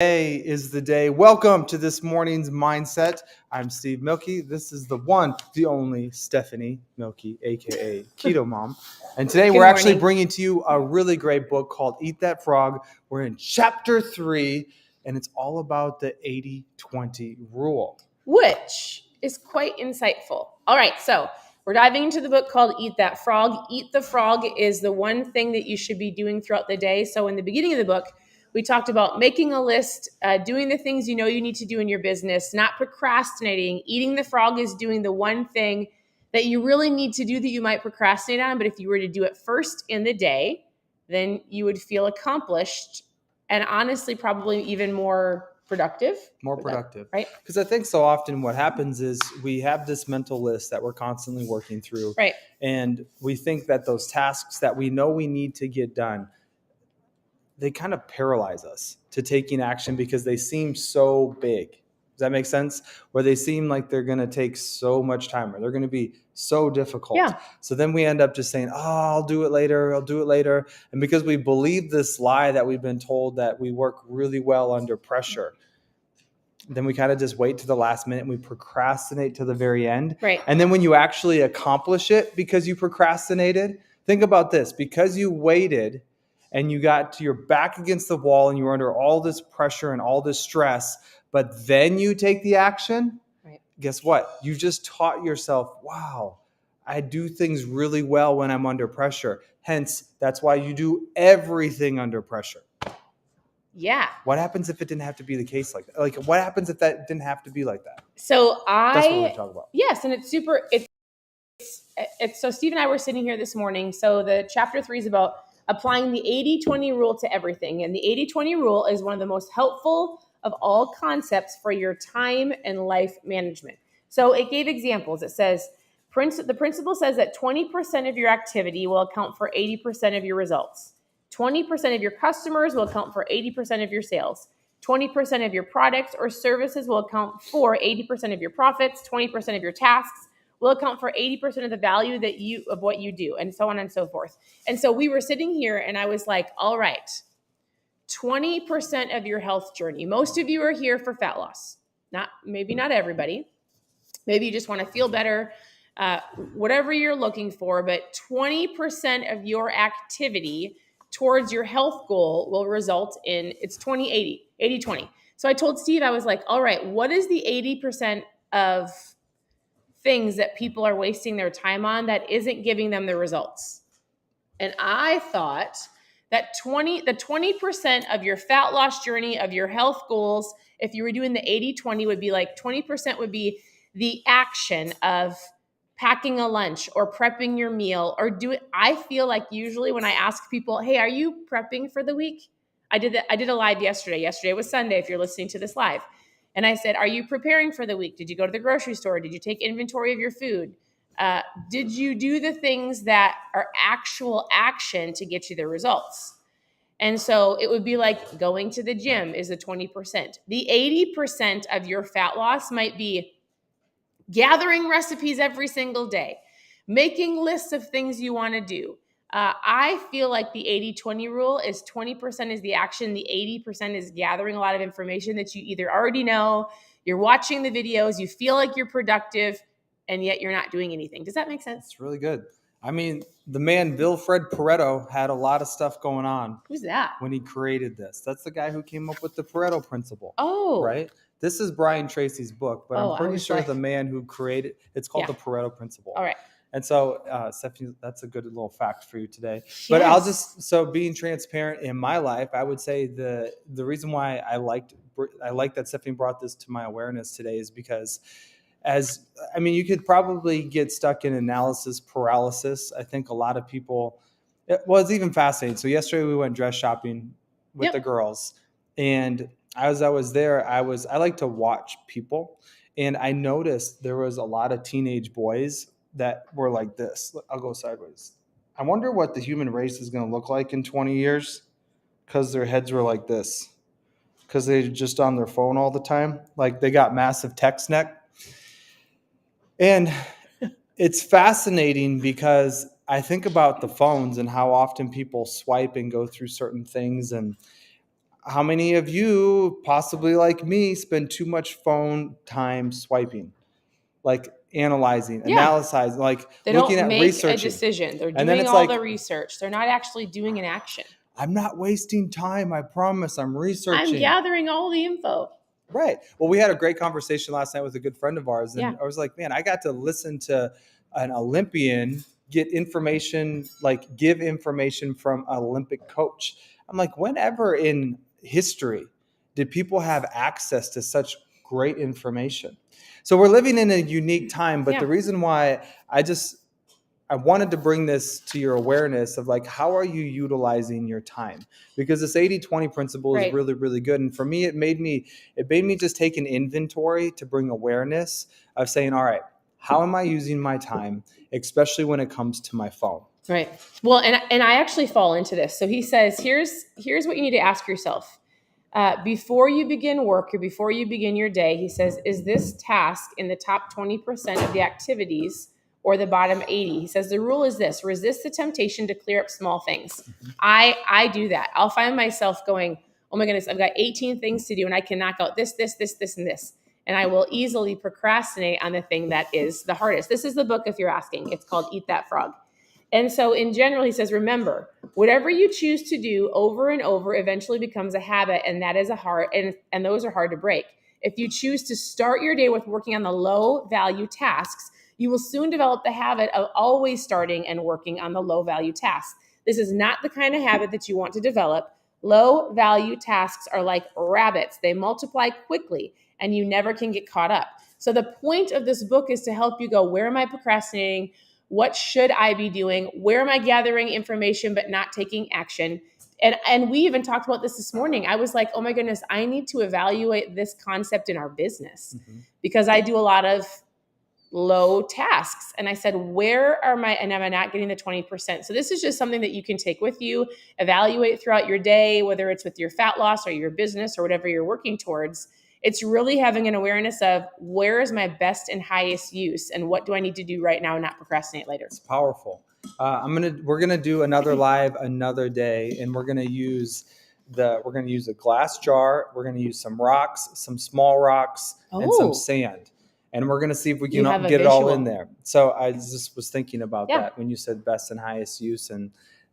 Today is the day. Welcome to this morning's mindset. I'm Steve Milky. This is the one, the only Stephanie Milky, aka KetoMom. And today we're actually bringing to you a really great book called Eat That Frog. We're in chapter 3, and it's all about the 80-20 rule, which is quite insightful. All right, so we're diving into the book called Eat That Frog. Eat the Frog is the one thing that you should be doing throughout the day. So in the beginning of the book, we talked about making a list, doing the things you know you need to do in your business, not procrastinating. Eating the frog is doing the one thing that you really need to do that you might procrastinate on. But if you were to do it first in the day, then you would feel accomplished and honestly probably even more productive. Right? Because I think so often what happens is we have this mental list that we're constantly working through. Right. And we think that those tasks that we know we need to get done, they kind of paralyze us to taking action because they seem so big. Does that make sense? Where they seem like they're going to take so much time or they're going to be so difficult. Yeah. So then we end up just saying, I'll do it later. And because we believe this lie that we've been told that we work really well under pressure, then we kind of just wait to the last minute and we procrastinate to the very end. Right. And then when you actually accomplish it because you procrastinated, think about this. Because you waited and you got to your back against the wall and you were under all this pressure and all this stress, but then you take the action, right. Guess what? You just taught yourself, wow, I do things really well when I'm under pressure. Hence, that's why you do everything under pressure. Yeah. What happens if it didn't have to be the case like that? Like, what happens if that didn't have to be like that? So That's what we're talking about. Yes, and it's super. It's so Steve and I were sitting here this morning. So the chapter 3 is about applying the 80-20 rule to everything. And the 80-20 rule is one of the most helpful of all concepts for your time and life management. So it gave examples. It says, the principle says that 20% of your activity will account for 80% of your results. 20% of your customers will account for 80% of your sales. 20% of your products or services will account for 80% of your profits. 20% of your tasks will account for 80% of the value of what you do, and so on and so forth. And so we were sitting here and I was like, all right, 20% of your health journey. Most of you are here for fat loss. Maybe not everybody. Maybe you just want to feel better, whatever you're looking for, but 20% of your activity towards your health goal will result in, it's 80-20. So I told Steve, I was like, all right, what is the 80% of things that people are wasting their time on that isn't giving them the results? And I thought that the 20% of your fat loss journey, of your health goals, if you were doing the 80-20, would be like 20% would be the action of packing a lunch or prepping your meal or I feel like usually when I ask people, hey, are you prepping for the week? I did a live yesterday. Yesterday was Sunday if you're listening to this live. And I said, are you preparing for the week? Did you go to the grocery store? Did you take inventory of your food? Did you do the things that are actual action to get you the results? And so it would be like going to the gym is the 20%. The 80% of your fat loss might be gathering recipes every single day, making lists of things you want to do. I feel like the 80-20 rule is 20% is the action. The 80% is gathering a lot of information that you either already know, you're watching the videos, you feel like you're productive, and yet you're not doing anything. Does that make sense? It's really good. I mean, the man, Wilfred Pareto, had a lot of stuff going on. Who's that? When he created this. That's the guy who came up with the Pareto principle. Oh. Right? This is Brian Tracy's book, but I'm pretty sure the man who created it's called the Pareto principle. All right. And so, Stephanie, that's a good little fact for you today. Yes. But so being transparent in my life, I would say the reason why I like that Stephanie brought this to my awareness today is because you could probably get stuck in analysis paralysis. I think a lot of people, it's even fascinating. So yesterday we went dress shopping with the girls, and as I was there, I like to watch people, and I noticed there was a lot of teenage boys that were like this. I'll go sideways. I wonder what the human race is going to look like in 20 years because their heads were like this, because they're just on their phone all the time. Like they got massive text neck. And it's fascinating because I think about the phones and how often people swipe and go through certain things. And how many of you, possibly like me, spend too much phone time swiping, like analyzing, analyzing, like They looking don't at make a researching? decision. They're And then doing it's all like, the research. They're not actually doing an action. I'm not wasting time. I promise. I'm researching. I'm gathering all the info. Right. Well, we had a great conversation last night with a good friend of ours. And Yeah. I was like, man, I got to listen to an Olympian get information, like give information from an Olympic coach. I'm like, whenever in history did people have access to such great information? So we're living in a unique time. But Yeah. the reason why I wanted to bring this to your awareness of like, how are you utilizing your time? Because this 80-20 principle is Right. really, really good. And for me, it made me just take an inventory to bring awareness of saying, all right, how am I using my time, especially when it comes to my phone? Right. Well, and I actually fall into this. So he says, here's what you need to ask yourself. Before you begin work or before you begin your day, he says, is this task in the top 20% of the activities or the bottom 80? He says, the rule is this: resist the temptation to clear up small things. I do that. I'll find myself going, oh my goodness, I've got 18 things to do and I can knock out this, and this. And I will easily procrastinate on the thing that is the hardest. This is the book, if you're asking. It's called Eat That Frog. And so in general, he says, remember, whatever you choose to do over and over eventually becomes a habit, and that is and those are hard to break. If you choose to start your day with working on the low value tasks, you will soon develop the habit of always starting and working on the low value tasks. This is not the kind of habit that you want to develop. Low value tasks are like rabbits. They multiply quickly and you never can get caught up. So the point of this book is to help you go, where am I procrastinating? What should I be doing? Where am I gathering information but not taking action? And we even talked about this morning. I was like, oh my goodness, I need to evaluate this concept in our business because I do a lot of low tasks. And I said, where am I not getting the 20%? So this is just something that you can take with you, evaluate throughout your day, whether it's with your fat loss or your business or whatever you're working towards. It's really having an awareness of where is my best and highest use and what do I need to do right now and not procrastinate later. It's powerful. We're gonna do another live another day, and we're gonna use a glass jar. We're gonna use some rocks, some small rocks, and some sand. And we're going to see if we can get it all in there. So I just was thinking about that when you said best and highest use and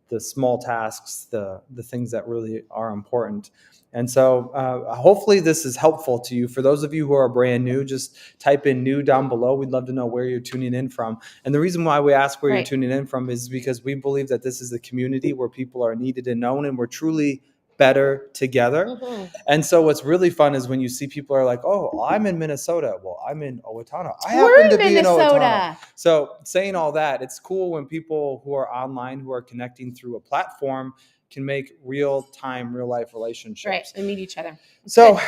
the small tasks, the things that really are important. And so hopefully this is helpful to you. For those of you who are brand new, just type in new down below. We'd love to know where you're tuning in from. And the reason why we ask where you're tuning in from is because we believe that this is a community where people are needed and known, and we're truly better together. And so what's really fun is when you see people are like, oh, I'm in Minnesota. Well, I'm in Owatonna. I happen to be in Owatonna. So saying all that, it's cool when people who are online, who are connecting through a platform, can make real time, real life relationships. Right, and meet each other. So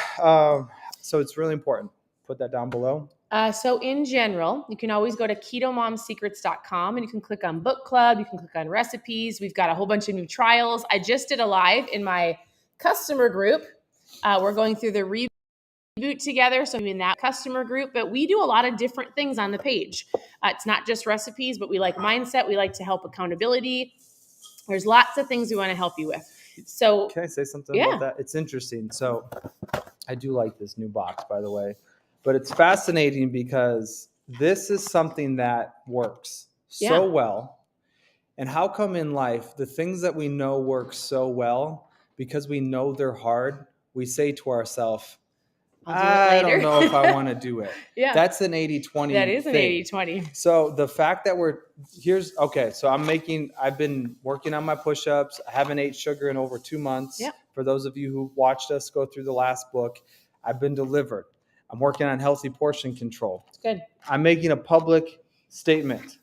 it's really important. Put that down below. So in general, you can always go to ketomomsecrets.com and you can click on book club. You can click on recipes. We've got a whole bunch of new trials. I just did a live in my customer group. We're going through the reboot together. So I'm in that customer group, but we do a lot of different things on the page. It's not just recipes, but we like mindset. We like to help accountability. There's lots of things we want to help you with. So can I say something about that? It's interesting. So I do like this new box, by the way. But it's fascinating because this is something that works so well. And how come in life, the things that we know work so well, because we know they're hard, we say to ourselves, I don't know if I want to do it. That's an 80-20 That is thing. An 80-20. So the fact that so I've been working on my push-ups. I haven't ate sugar in over 2 months. For those of you who watched us go through the last book, I've been delivered. I'm working on healthy portion control. It's good. I'm making a public statement.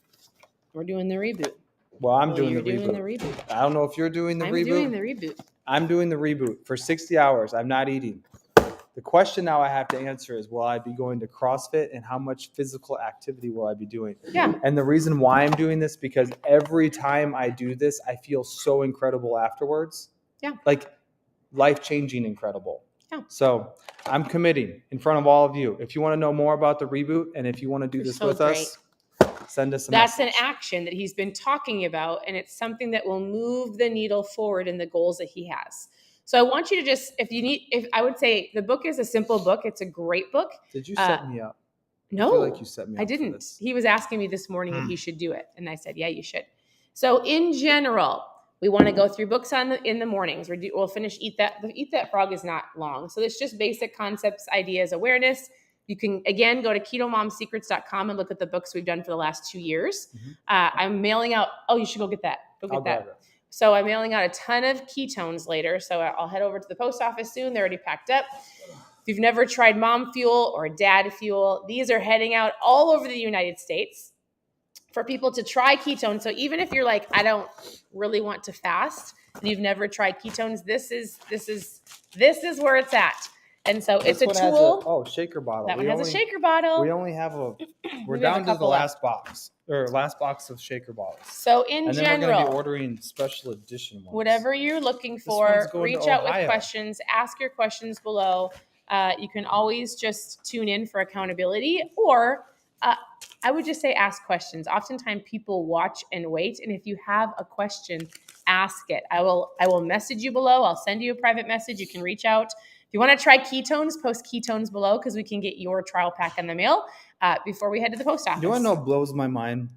We're doing the reboot. Well, I'm doing the reboot. I don't know if you're doing the reboot. I'm doing the reboot. I'm doing the reboot. For 60 hours, I'm not eating. The question now I have to answer is, will I be going to CrossFit, and how much physical activity will I be doing? And the reason why I'm doing this, because every time I do this, I feel so incredible afterwards. Like life-changing incredible. So I'm committing in front of all of you. If you want to know more about the reboot, and if you want to do this with us, send us a message. That's an action that he's been talking about, and it's something that will move the needle forward in the goals that he has. So I want you to just, if I would say the book is a simple book. It's a great book. Did you set me up? No, I feel like you set me up I didn't. for this. He was asking me this morning if he should do it. And I said, yeah, you should. So in general, we want to go through books in the mornings. We'll finish Eat That. The Eat That Frog is not long. So it's just basic concepts, ideas, awareness. You can, again, go to ketomomsecrets.com and look at the books we've done for the last 2 years. Mm-hmm. I'm mailing out. Oh, you should go get that. Go get that. So I'm mailing out a ton of ketones later. So I'll head over to the post office soon. They're already packed up. If you've never tried Mom Fuel or Dad Fuel, these are heading out all over the United States for people to try ketones. So even if you're like, I don't really want to fast, and you've never tried ketones, this is where it's at. And so it's a tool. Shaker bottle. That one has a shaker bottle. We only have we're down to the last box of shaker bottles. So in and then general, we're going to be ordering special edition ones. Whatever you're looking for, reach out with questions, ask your questions below. You can always just tune in for accountability, or I would just say ask questions. Oftentimes people watch and wait, and if you have a question, ask it. I will message you below. I'll send you a private message. You can reach out. If you want to try ketones, post ketones below because we can get your trial pack in the mail before we head to the post office. You want to know what blows my mind?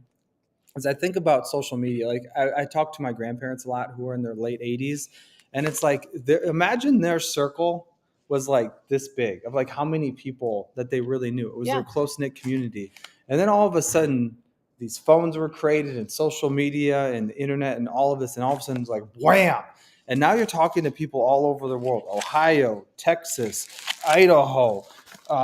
As I think about social media, like I talk to my grandparents a lot who are in their late 80s, and it's like, imagine their circle was like this big of like how many people that they really knew. It was their close-knit community. And then all of a sudden, these phones were created and social media and the internet and all of this, and all of a sudden it's like, wham! And now you're talking to people all over the world, Ohio, Texas, Idaho.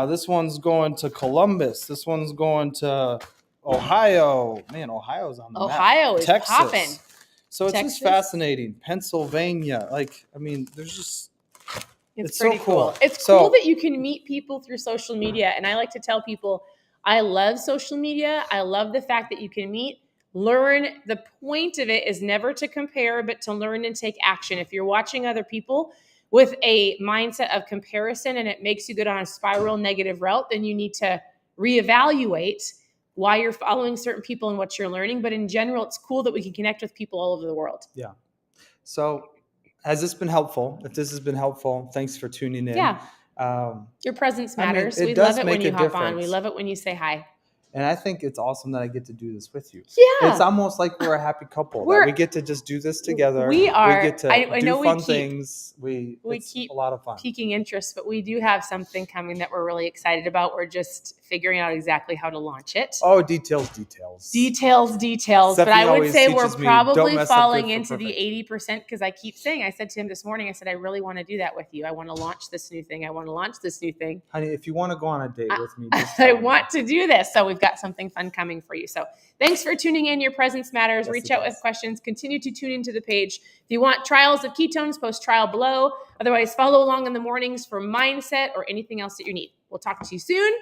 This one's going to Columbus. This one's going to Ohio. Man, Ohio's on the map. Ohio is Texas. popping. So it's just fascinating. Pennsylvania. There's just... It's pretty so cool. It's cool that you can meet people through social media. And I like to tell people, I love social media. I love the fact that you can meet, learn. The point of it is never to compare, but to learn and take action. If you're watching other people with a mindset of comparison and it makes you go down a spiral negative route, then you need to reevaluate why you're following certain people and what you're learning. But in general, it's cool that we can connect with people all over the world. Yeah. So has this been helpful? If this has been helpful, thanks for tuning in. Yeah. Your presence matters. We love it when you hop on. We love it when you say hi. And I think it's awesome that I get to do this with you. Yeah. It's almost like we're a happy couple. That we get to just do this together. We are. We get to do fun things. It's keep a lot of fun. Piquing interest, but we do have something coming that we're really excited about. We're just figuring out exactly how to launch it. Oh, details. But I would say we're probably falling into the 80% because I keep saying, I said to him this morning, I said, I really want to do that with you. I want to launch this new thing. Honey, if you want to go on a date with me, I want to do this. So we've got something fun coming for you. So thanks for tuning in. Your presence matters. Reach out with questions. Continue to tune into the page. If you want trials of ketones, post trial below. Otherwise, follow along in the mornings for mindset or anything else that you need. We'll talk to you soon.